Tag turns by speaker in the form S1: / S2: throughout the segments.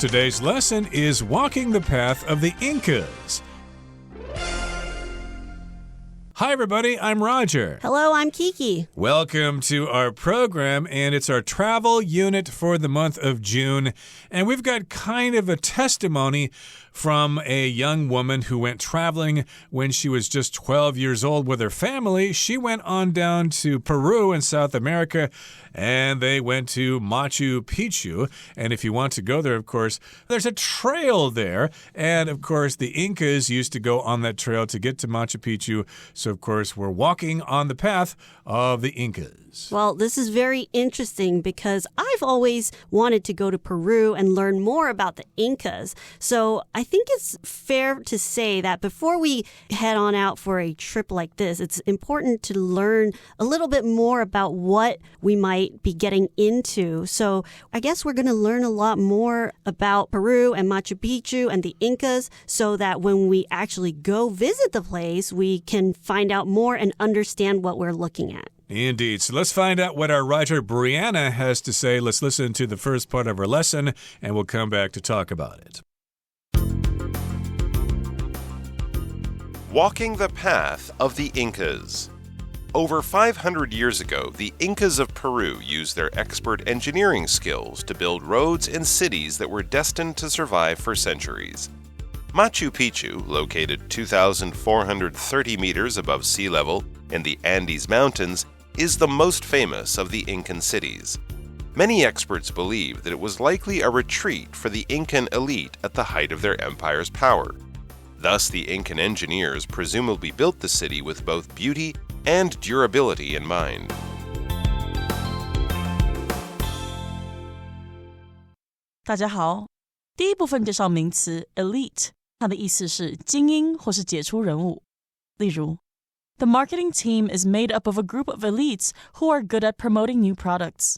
S1: Today's lesson is Walking the Path of the Incas. Hi, everybody. I'm Roger.
S2: Hello, I'm Kiki.
S1: Welcome to our program, and it's our travel unit for the month of June. And we've got kind of a testimony from a young woman who went traveling when she was just 12 years old with her family. She went on down to Peru in South America, and they went to Machu Picchu. And if you want to go there, of course, there's a trail there. And, of course, the Incas used to go on that trail to get to Machu Picchu. So, of course, we're walking on the path of the Incas.
S2: Well, this is very interesting because I've always wanted to go to Peru and learn more about the Incas. So I think it's fair to say that before we head on out for a trip like this, it's important to learn a little bit more about what we might be getting into. So I guess we're going to learn a lot more about Peru and Machu Picchu and the Incas so that when we actually go visit the place, we can find out more and understand what we're looking at.
S1: Indeed. So let's find out what our writer Brianna has to say. Let's listen to the first part of her lesson, and we'll come back to talk about it.
S3: Walking the Path of the Incas. Over 500 years ago, the Incas of Peru used their expert engineering skills to build roads and cities that were destined to survive for centuries. Machu Picchu, located 2,430 meters above sea level in the Andes Mountains, is the most famous of the Incan cities. Many experts believe that it was likely a retreat for the Incan elite at the height of their empire's power. Thus, the Incan engineers presumably built the city with both beauty and durability in mind.
S4: 大家好，第一部分介绍名词 elite， 它的意思是精英或是杰出人物。例如 The marketing team is made up of a group of elites who are good at promoting new products.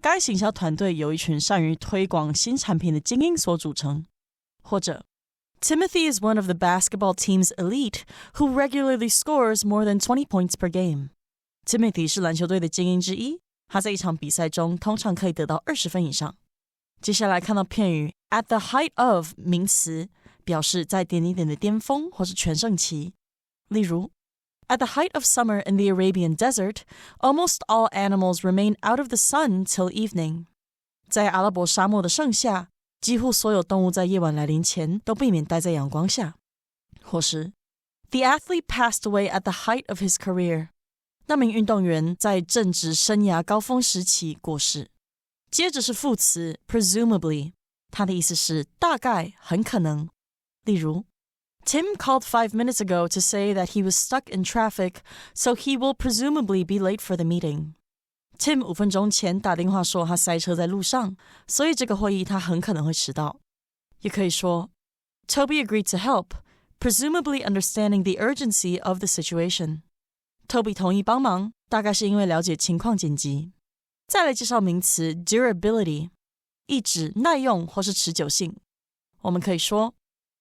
S4: 该行销团队由一群善于推广新产品的精英所组成。或者 Timothy is one of the basketball team's elite who regularly scores more than 20 points per game. Timothy 是篮球队的精英之一，他在一场比赛中通常可以得到20分以上。接下来看到片语 at the height of 名词，表示在点点点的巅峰或是全盛期。例如At the height of summer in the Arabian desert, almost all animals remain out of the sun till evening. 在阿拉伯沙漠的盛夏，几乎所有动物在夜晚来临前都避免待在阳光下。或是 The athlete passed away at the height of his career. 那名运动员在正值生涯高峰时期过世。接着是副词 presumably， 它的意思是大概、很可能。例如Tim called 5 minutes ago to say that he was stuck in traffic, so he will presumably be late for the meeting. Tim 5分钟前打电话说他塞车在路上，所以这个会议他很可能会迟到。也可以说 Toby agreed to help, presumably understanding the urgency of the situation. Toby 同意帮忙，大概是因为了解情况紧急。再来介绍名词 durability， 意指耐用或是持久性。我们可以说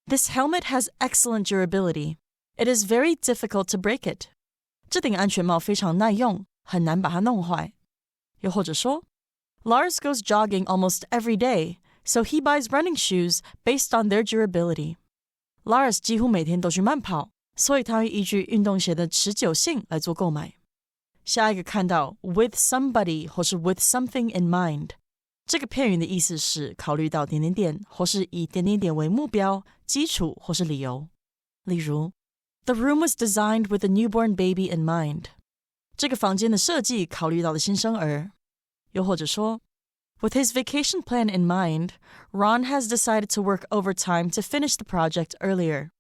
S4: This helmet has excellent durability. It is very difficult to break it. 这顶安全帽非常耐用，很难把它弄坏。又或者说 Lars goes jogging almost every day, so he buys running shoes based on their durability. Lars 几乎每天都去慢跑，所以他会依据运动鞋的持久性来做购买。下一个看到 with somebody 或是 with something in mind。这个片语的意思是考虑到点点点，或是以点点点为目标、基础或是理由。例如 The room was designed with a newborn baby in mind. 这个房间的设计考虑到了新生儿。又或者说 With his vacation plan in mind, Ron has decided to work overtime to finish the project earlier.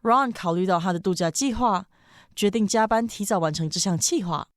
S4: Ron 考虑到他的度假计划，决定加班提早完成这项计划。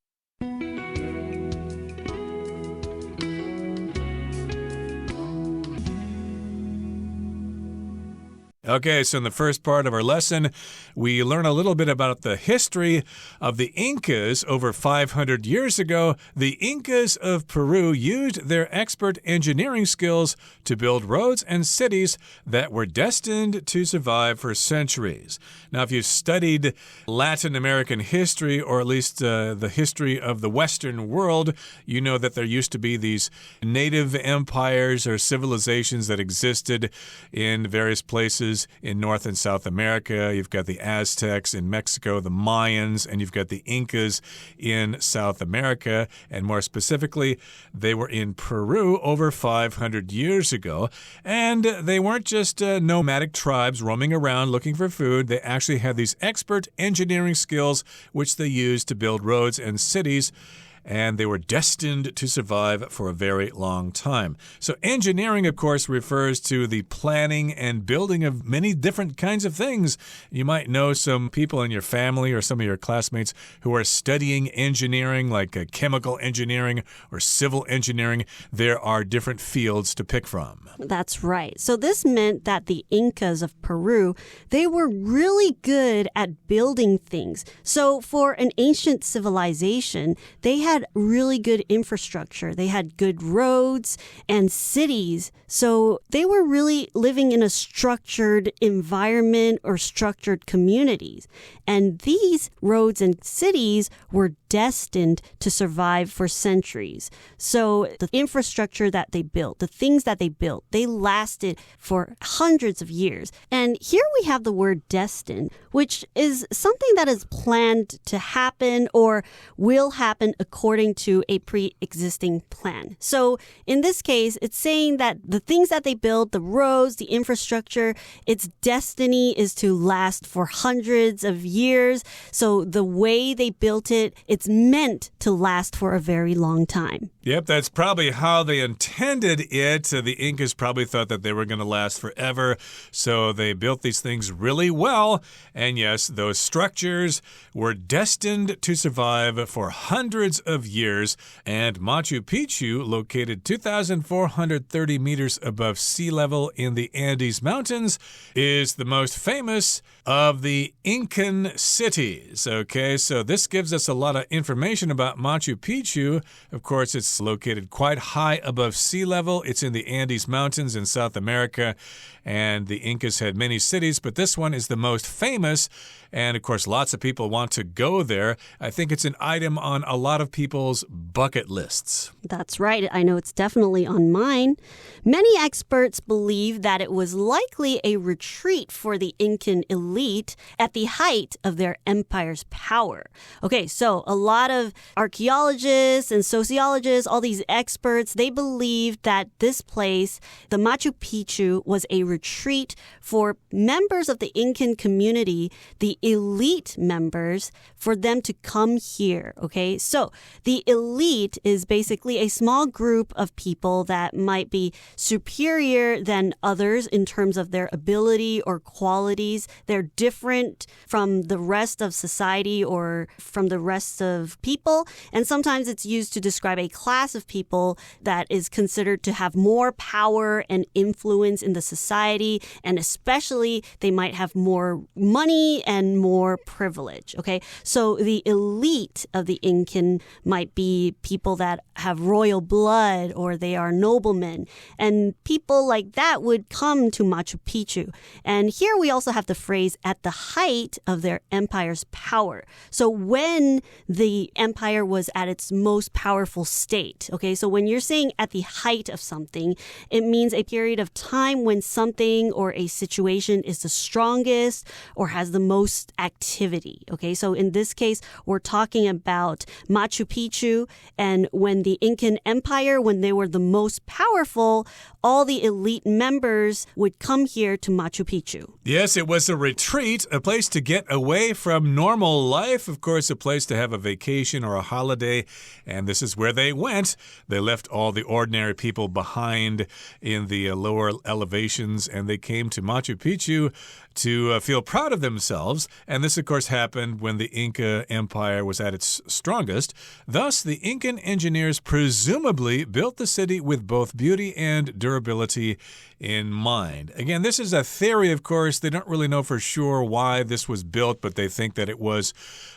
S1: Okay, so in the first part of our lesson, we learn a little bit about the history of the Incas. Over 500 years ago, the Incas of Peru used their expert engineering skills to build roads and cities that were destined to survive for centuries. Now, if you've studied Latin American history, or at least the history of the Western world, you know that there used to be these native empires or civilizations that existed in various places in North and South America. You've got the Aztecs in Mexico, the Mayans, and you've got the Incas in South America. And more specifically, they were in Peru over 500 years ago. And they weren't just nomadic tribes roaming around looking for food. They actually had these expert engineering skills which they used to build roads and cities. And they were destined to survive for a very long time. So engineering, of course, refers to the planning and building of many different kinds of things. You might know some people in your family or some of your classmates who are studying engineering, like chemical engineering or civil engineering. There are different fields to pick from.
S2: That's right. So this meant that the Incas of Peru, they were really good at building things. So for an ancient civilization, they had really good infrastructure. They had good roads and cities. So they were really living in a structured environment or structured communities. And these roads and cities were destined to survive for centuries. So the infrastructure that they built, the things that they built, they lasted for hundreds of years. And here we have the word destined, which is something that is planned to happen or will happen according to a pre-existing plan. So in this case, it's saying that the things that they build, the roads, the infrastructure, its destiny is to last for hundreds of years. So the way they built it, it's meant to last for a very long time.
S1: Yep, that's probably how they intended it. The Incas probably thought that they were going to last forever, so they built these things really well. And yes, those structures were destined to survive for hundreds of years. And Machu Picchu, located 2,430 meters above sea level in the Andes Mountains, is the most famous of the Incan cities. Okay, so this gives us a lot of information about Machu Picchu. Of course, it's located quite high above sea level. It's in the Andes Mountains in South America, and the Incas had many cities, but this one is the most famous. And of course, lots of people want to go there. I think it's an item on a lot of people's bucket lists.
S2: That's right. I know it's definitely on mine. Many experts believe that it was likely a retreat for the Incan elite at the height of their empire's power. Okay, so a lot of archaeologists and sociologists, all these experts, they believed that this place, the Machu Picchu, was a retreat for members of the Incan community, the elite members, for them to come here, okay? So the elite is basically a small group of people that might be superior than others in terms of their ability or qualities. They're different from the rest of society or from the rest of people. And sometimes it's used to describe a class of people that is considered to have more power and influence in the society. And especially they might have more money and more privilege, okay? So the elite of the Incan might be people that have royal blood or they are noblemen. And people like that would come to Machu Picchu. And here we also have the phrase at the height of their empire's power. So when the empire was at its most powerful state, okay? So when you're saying at the height of something, it means a period of time when something or a situation is the strongest or has the most activity, okay? So in this case, we're talking about Machu Picchu, and when the Incan Empire, when they were the most powerful, all the elite members would come here to Machu Picchu.
S1: Yes, it was a retreat, a place to get away from normal life, of course, a place to have a vacation or a holiday, and this is where they went. They left all the ordinary people behind in the lower elevations, and they came to Machu Picchu to feel proud of themselves. And this, of course, happened when the Inca Empire was at its strongest. Thus, the Incan engineers presumably built the city with both beauty and durability in mind. Again, this is a theory, of course. They don't really know for sure why this was built, but they think that it was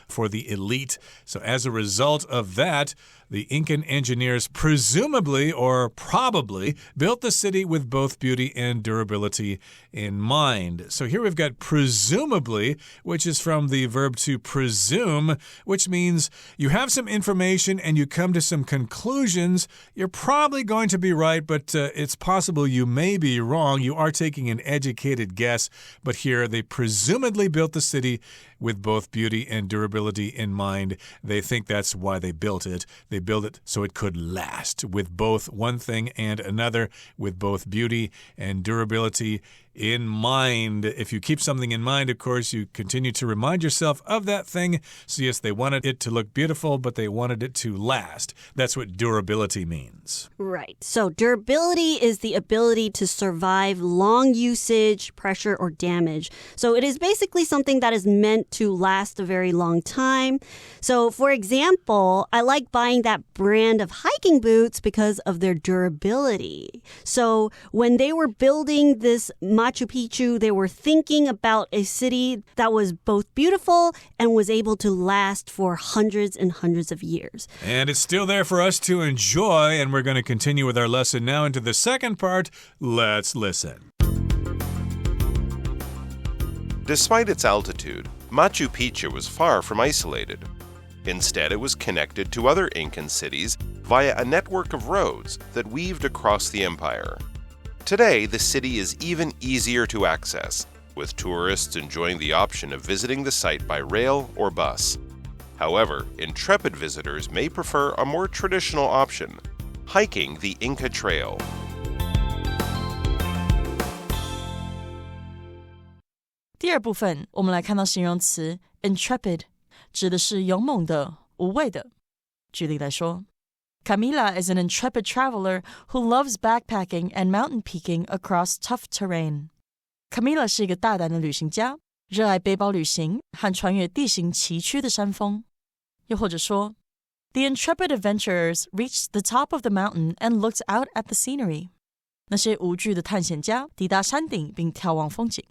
S1: for the elite. So as a result of that, the Incan engineers presumably or probably built the city with both beauty and durability in mind. So here we've got presumably, which is from the verb to presume, which means you have some information and you come to some conclusions. You're probably going to be right, but it's possible you may be wrong. You are taking an educated guess, but here they presumably built the city with both beauty and durability in mind. They think that's why they built it. They built it so it could last with both one thing and another, with both beauty and durability in mind. If you keep something in mind, of course, you continue to remind yourself of that thing. So yes, they wanted it to look beautiful, but they wanted it to last. That's what durability means.
S2: Right. So durability is the ability to survive long usage, pressure, or damage. So it is basically something that is meant to last a very long time. So for example, I like buying that brand of hiking boots because of their durability. So when they were building this Machu Picchu, they were thinking about a city that was both beautiful and was able to last for hundreds and hundreds of years.
S1: And it's still there for us to enjoy, and we're going to continue with our lesson now into the second part. Let's listen.
S3: Despite its altitude, Machu Picchu was far from isolated. Instead, it was connected to other Incan cities via a network of roads that weaved across the empire. Today, the city is even easier to access, with tourists enjoying the option of visiting the site by rail or bus. However, intrepid visitors may prefer a more traditional option, hiking the Inca Trail.
S4: 第二部分，我们来看到形容词 intrepid， 指的是勇猛的、无畏的。举例来说， Camila is an intrepid traveler who loves backpacking and mountain peaking across tough terrain. Camila 是一个大胆的旅行家，热爱背包旅行和穿越地形崎岖的山峰。又或者说， The intrepid adventurers reached the top of the mountain and looked out at the scenery. 那些无惧的探险家抵达山顶并眺望风景。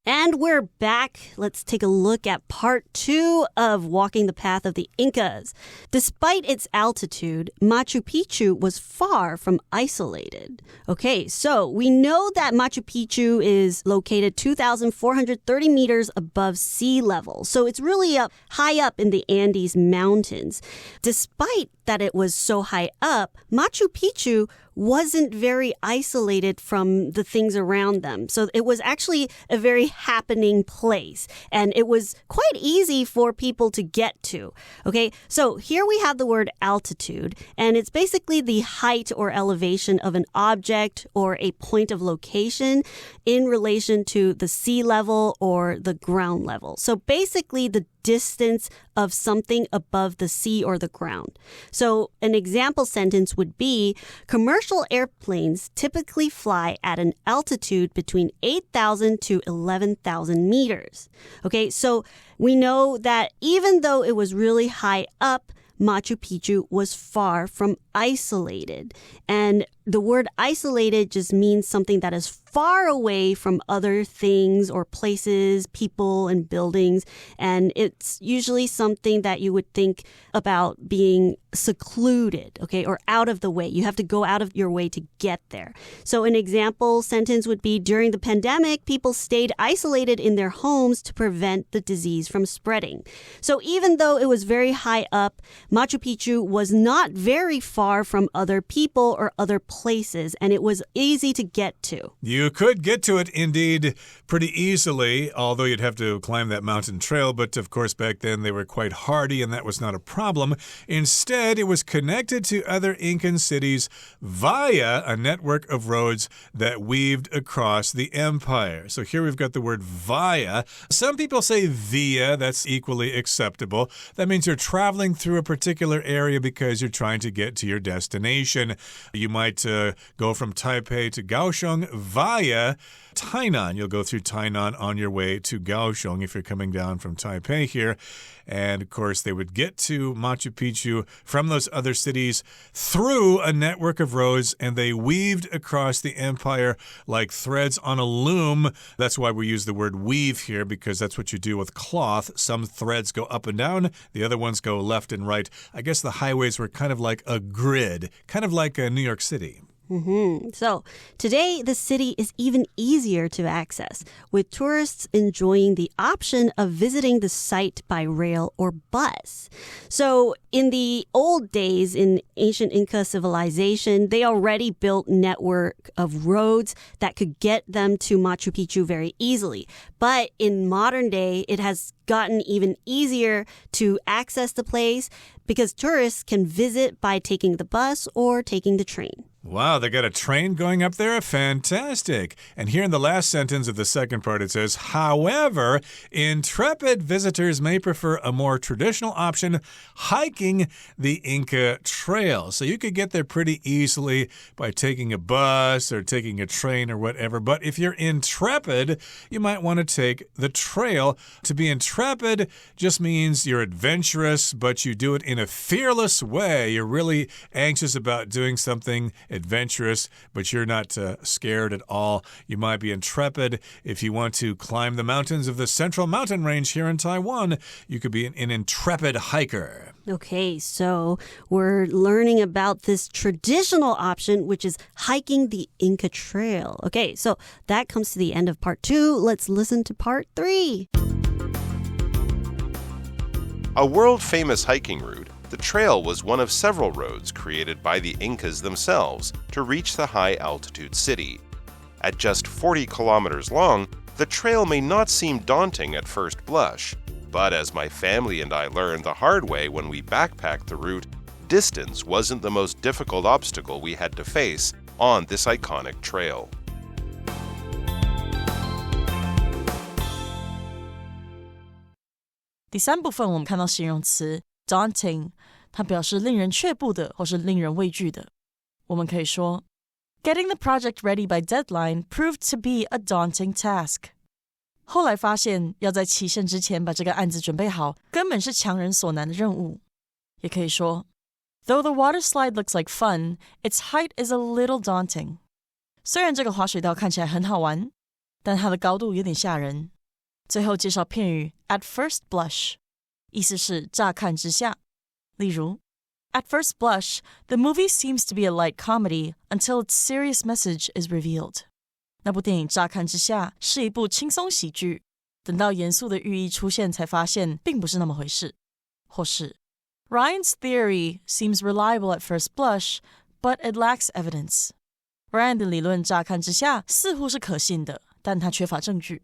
S2: And we're back. Let's take a look at part 2 of Walking the Path of the Incas. Despite its altitude, Machu Picchu was far from isolated. Okay, so we know that Machu Picchu is located 2,430 meters above sea level. So it's really high up in the Andes Mountains. Despite that it was so high up, Machu Picchu wasn't very isolated from the things around them. So it was actually a very happening place. And it was quite easy for people to get to. Okay, so here we have the word altitude. And it's basically the height or elevation of an object or a point of location in relation to the sea level or the ground level. So basically the distance of something above the sea or the ground. So an example sentence would be, commercial airplanes typically fly at an altitude between 8,000 to 11,000 meters. Okay, so we know that even though it was really high up, Machu Picchu was far from isolated. And the word isolated just means something that is far away from other things or places, people, and buildings. And it's usually something that you would think about being secluded, okay, or out of the way. You have to go out of your way to get there. So an example sentence would be, during the pandemic, people stayed isolated in their homes to prevent the disease from spreading. So even though it was very high up, Machu Picchu was not very far from other people or other places, and it was easy to get to.
S1: You could get to it, indeed. pretty easily, although you'd have to climb that mountain trail. But of course, back then they were quite hardy and that was not a problem. Instead, it was connected to other Incan cities via a network of roads that weaved across the empire. So here we've got the word via. Some people say via. That's equally acceptable. That means you're traveling through a particular area because you're trying to get to your destination. You might go from Taipei to Kaohsiung via Tainan. You'll go through Tainan on your way to Kaohsiung if you're coming down from Taipei here. And of course, they would get to Machu Picchu from those other cities through a network of roads, and they weaved across the empire like threads on a loom. That's why we use the word weave here, because that's what you do with cloth. Some threads go up and down, the other ones go left and right. I guess the highways were kind of like a grid, kind of like New York City.
S2: So today, the city is even easier to access, with tourists enjoying the option of visiting the site by rail or bus. So in the old days, in ancient Inca civilization, they already built a network of roads that could get them to Machu Picchu very easily. But in modern day, it has gotten even easier to access the place because tourists can visit by taking the bus or taking the train.
S1: Wow, they got a train going up there? Fantastic. And here in the last sentence of the second part, it says, however, intrepid visitors may prefer a more traditional option, hiking the Inca Trail. So you could get there pretty easily by taking a bus or taking a train or whatever. But if you're intrepid, you might want to take the trail. To be intrepid just means you're adventurous, but you do it in a fearless way. You're really anxious about doing something adventurous, but you're not scared at all. You might be intrepid if you want to climb the mountains of the Central Mountain Range here in Taiwan. You could be an intrepid hiker.
S2: Okay, so we're learning about this traditional option, which is hiking the Inca Trail. Okay, so that comes to the end of part 2. Let's listen to part 3.
S3: A world-famous hiking route, the trail was one of several roads created by the Incas themselves to reach the high-altitude city. At just 40 kilometers long, the trail may not seem daunting at first blush, but as my family and I learned the hard way when we backpacked the route, distance wasn't the most difficult obstacle we had to face on this iconic trail.
S4: 第三部分我们看到形容词 daunting， 它表示令人却步的或是令人畏惧的。我们可以说 Getting the project ready by deadline proved to be a daunting task. 后来发现要在期限之前把这个案子准备好，根本是强人所难的任务。也可以说 Though the water slide looks like fun, its height is a little daunting. 虽然这个滑水道看起来很好玩，但它的高度有点吓人。最后介绍片语 at first blush， 意思是乍看之下。例如 At first blush, the movie seems to be a light comedy until its serious message is revealed. 那部电影乍看之下是一部轻松喜剧，等到严肃的寓意出现才发现并不是那么回事。或是 Ryan's theory seems reliable at first blush, but it lacks evidence. Ryan 的理论乍看之下似乎是可信的，但它缺乏证据。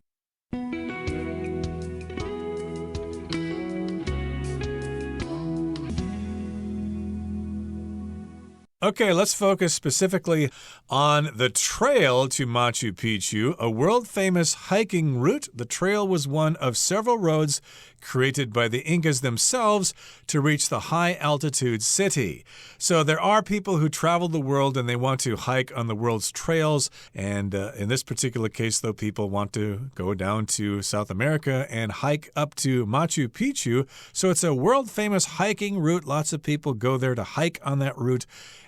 S1: Okay, let's focus specifically on the trail to Machu Picchu, a world-famous hiking route. The trail was one of several roads created by the Incas themselves to reach the high-altitude city. So there are people who travel the world and they want to hike on the world's trails. And in this particular case, though, people want to go down to South America and hike up to Machu Picchu. So it's a world-famous hiking route. Lots of people go there to hike on that route.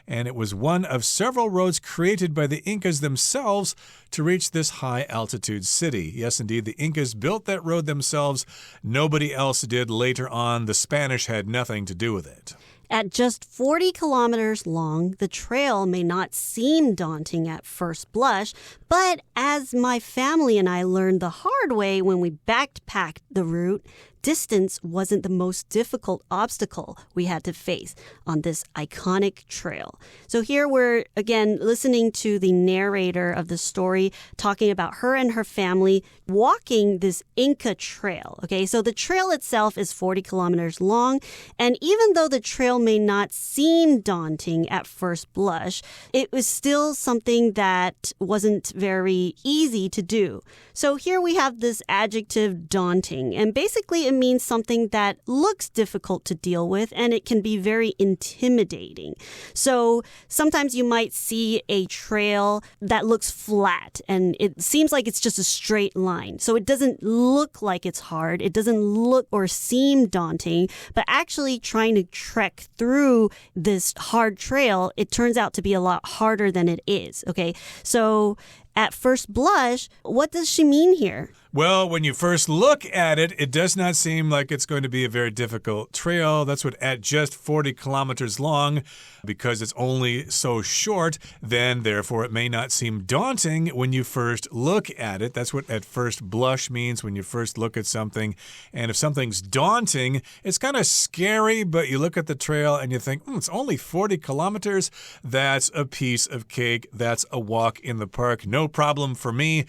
S1: And it was one of several roads created by the Incas themselves to reach this high-altitude city. Yes, indeed, the Incas built that road themselves. Nobody else did later on. The Spanish had nothing to do with it.
S2: At just 40 kilometers long, the trail may not seem daunting at first blush, but as my family and I learned the hard way when we backpacked the route, distance wasn't the most difficult obstacle we had to face on this iconic trail. So here we're, again, listening to the narrator of the story talking about her and her family walking this Inca trail. Okay, so the trail itself is 40 kilometers long, and even though the trail may not seem daunting at first blush, it was still something that wasn't very easy to do. So here we have this adjective daunting, and basically it means something that looks difficult to deal with, and it can be very intimidating. So sometimes you might see a trail that looks flat, and it seems like it's just a straight line. So it doesn't look like it's hard. It doesn't look or seem daunting, but actually trying to trek through this hard trail, it turns out to be a lot harder than it is. Okay, so at first blush, what does she mean here?
S1: Well, when you first look at it, it does not seem like it's going to be a very difficult trail. That's what at just 40 kilometers long, because it's only so short, then therefore it may not seem daunting when you first look at it. That's what at first blush means, when you first look at something. And if something's daunting, it's kind of scary, but you look at the trail and you think, it's only 40 kilometers. That's a piece of cake. That's a walk in the park. No problem for me.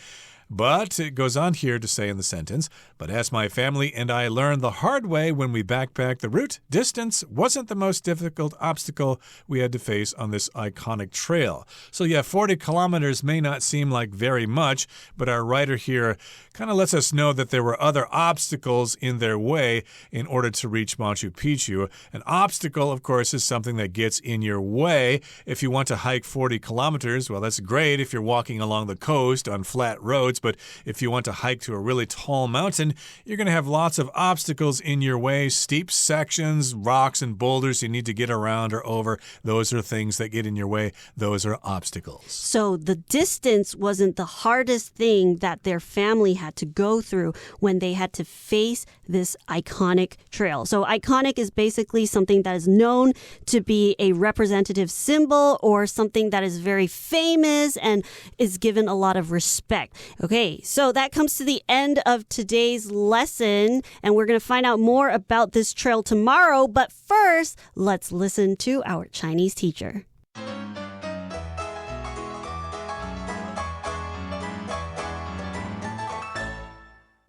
S1: But it goes on here to say in the sentence, but as my family and I learned the hard way when we backpacked the route, distance wasn't the most difficult obstacle we had to face on this iconic trail. So yeah, 40 kilometers may not seem like very much, but our writer here kind of lets us know that there were other obstacles in their way in order to reach Machu Picchu. An obstacle, of course, is something that gets in your way. If you want to hike 40 kilometers, well, that's great if you're walking along the coast on flat roads. But if you want to hike to a really tall mountain, you're going to have lots of obstacles in your way, steep sections, rocks and boulders you need to get around or over. Those are things that get in your way. Those are obstacles.
S2: So the distance wasn't the hardest thing that their family had to go through when they had to face this iconic trail. So iconic is basically something that is known to be a representative symbol or something that is very famous and is given a lot of respect. Okay, so that comes to the end of today's lesson, and we're going to find out more about this trail tomorrow. But first, let's listen to our Chinese teacher.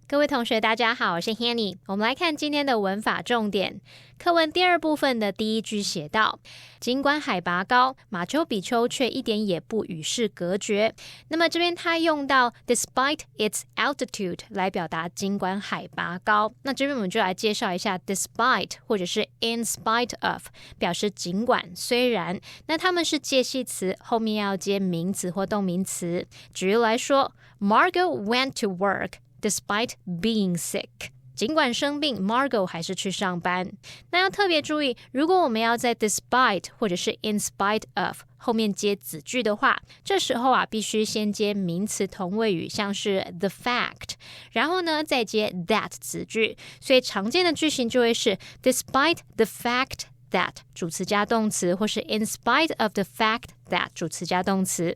S5: 各位同学大家好，我是 Hanny。 我们来看今天的文法重点。课文第二部分的第一句写道，尽管海拔高，马丘比丘却一点也不与世隔绝。那么这边它用到 despite its altitude 来表达尽管海拔高。那这边我们就来介绍一下 despite 或者是 in spite of 表示尽管虽然。那它们是介系词，后面要接名词或动名词。举例来说， Margot went to work despite being sick. 尽管生病 Margot 还是去上班。那要特别注意，如果我们要在 despite 或者是 in spite of 后面接子句的话，这时候必须先接名词同位语，像是 the fact， 然后呢再接 that 子句。所以常见的句型就会是 despite the fact that 主词加动词，或是 in spite of the fact that 主词加动词。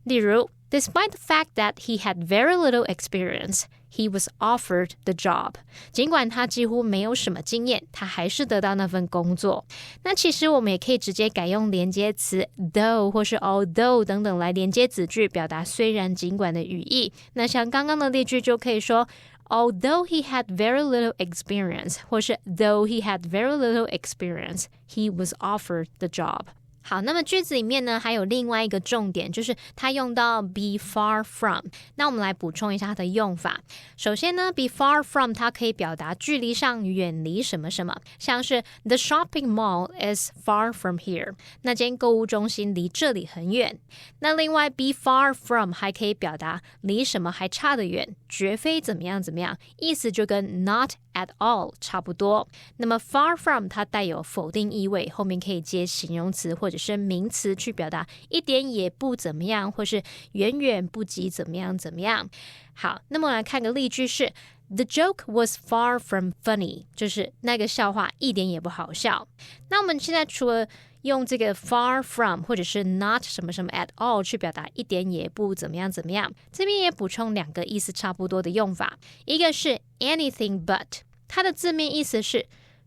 S5: 例如Despite the fact that he had very little experience, he was offered the job. 尽管他几乎没有什么经验，他还是得到那份工作。那其实我们也可以直接改用连接词 though 或是 although 等等来连接子句，表达虽然尽管的语义。那像刚刚的例句就可以说Although he had very little experience, 或是 though he had very little experience, he was offered the job. 好，那么句子里面呢还有另外一个重点，就是它用到 be far from。那我们来补充一下它的用法。首先呢 be far from 它可以表达距离上远离什么什么，像是 the shopping mall is far from here， 那间购物中心离这里很远。那另外 be far from 还可以表达离什么还差得远，绝非怎么样怎么样，意思就跟 not at all 差不多。那么 far from 它带有否定意味，后面可以接形容词或者是名词去表达一点也不怎么样，或是远远不及怎么样怎么样。好，那么来看个例句是 The joke was far from funny， 就是那个笑话一点也不好笑。那我们现在除了用这个 far from 或者是 not 什么什么 at all 去表达一点也不怎么样怎么样，这边也补充两个意思差不多的用法，一个是 anything but，它的字面意思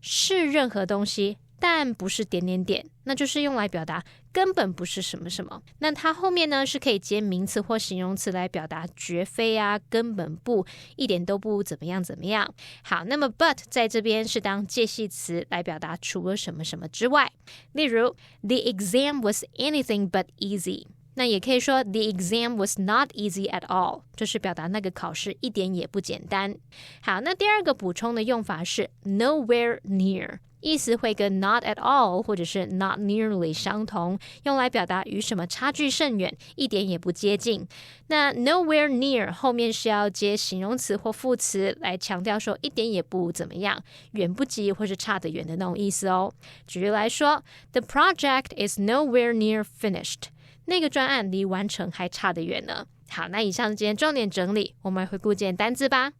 S5: 是任何东西，但不是点点点，那就是用来表达根本不是什么什么。那它后面呢是可以接名词或形容词来表达绝非啊，根本不，一点都不怎么样怎么样。好，那么 but 在这边是当介系词来表达除了什么什么之外。例如 The exam was anything but easy， 那也可以说 The exam was not easy at all， 就是表达那个考试一点也不简单。好，那第二个补充的用法是 nowhere near，意思会跟 not at all 或者是 not nearly 相同，用来表达与什么差距甚远，一点也不接近。那 nowhere near 后面是要接形容词或副词来强调说一点也不怎么样，远不及或是差得远的那种意思哦。举例来说 The project is nowhere near finished， 那个专案离完成还差得远呢。好，那以上是今天重点整理，我们来回顾今天单字吧。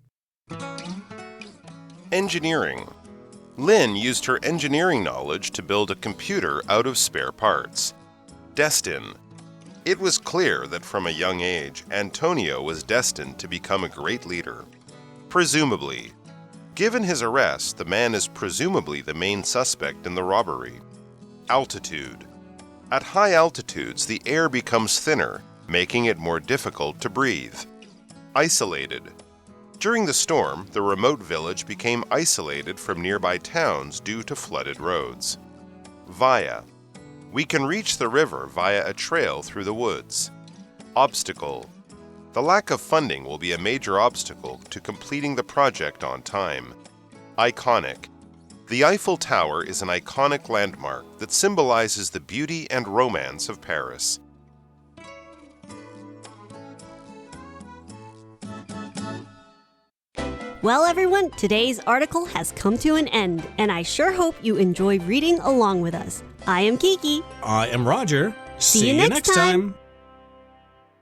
S3: Engineering。Lynn used her engineering knowledge to build a computer out of spare parts. Destin. It was clear that from a young age, Antonio was destined to become a great leader. Presumably. Given his arrest, the man is presumably the main suspect in the robbery. Altitude. At high altitudes, the air becomes thinner, making it more difficult to breathe. Isolated.During the storm, the remote village became isolated from nearby towns due to flooded roads. Via. We can reach the river via a trail through the woods. Obstacle. The lack of funding will be a major obstacle to completing the project on time. Iconic. The Eiffel Tower is an iconic landmark that symbolizes the beauty and romance of
S2: Paris.Well, everyone, today's article has come to an end, and I sure hope you enjoy reading along with us. I am Kiki.
S1: I am Roger.
S2: See you next time.